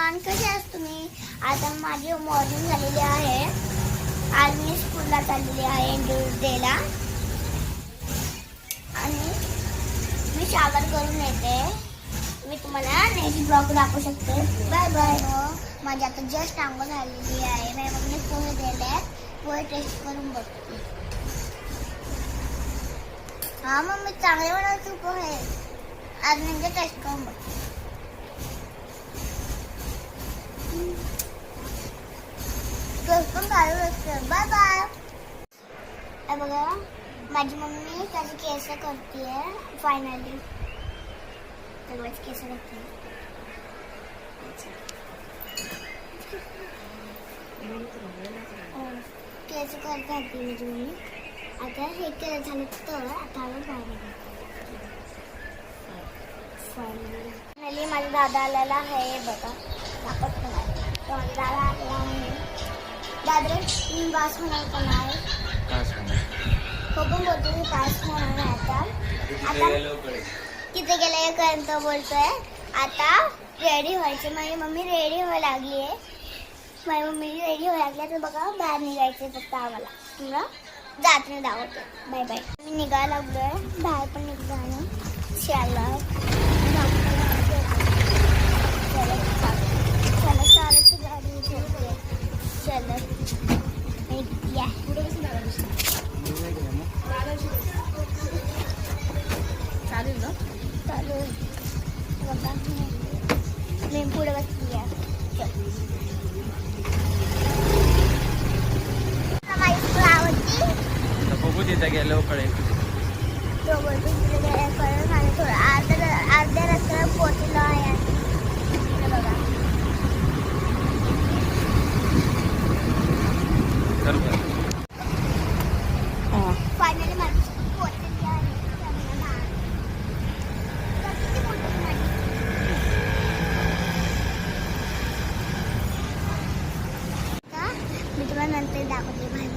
Everyone, कसे आहात तुम्ही? आता माझी मॉर्निंग झालेली आहे. आज मी स्कूलला चाललेली आहे इंटरव्ह्यू द्यायला आणि मी शावर करून येते. मी तुम्हाला नेक्स्ट ब्लॉग दाखवू शकते. Bye bye. माझी आता जस्ट आंघोळ झालेली आहे. मी मम्मीने पोहे दिले, पोहे टेस्ट करून बघते. हा मम्मी, चांगले बनवते पोहे. आज म्हणजे टेस्ट करून बघते. Bye bye. बघा, माझी मम्मी त्याची केस करते फायनली. तेव्हाच केस करते. केस करते माझी मम्मी. आता हे केलं झालं तर आता फायनली माझा दादा आलेला आहे. बघा, दाखवत नाही. दादा आलेला आहे. दादरे पास होणार पण आहे. हो पण बोलतो मी पास होणार आहे. आता तिथे गेलं पर्यंत बोलतोय. आता रेडी व्हायचे. माझी मम्मी रेडी व्हायला लागली आहे. माझी मम्मी रेडी व्हायला लागली. तर बघा, बाहेर निघायचे फक्त आम्हाला. तुला जात नाही दाखवते. Bye bye. मी निघायला लागलोय. बाहेर पण निघतो आणि शाळा गाडी ठेवते. चालेल ना? चालू मी पुढे बसली आहे. माझी स्कूल आवडती. बघू तिथं गेलो कळेल. आणि थोडं अर्ध्या रस्त्याला पोचलो आहे. बघा, फायनली माझी स्कूल पोचलेली आहे. मी तुम्हाला नंतर दाखवते. भाई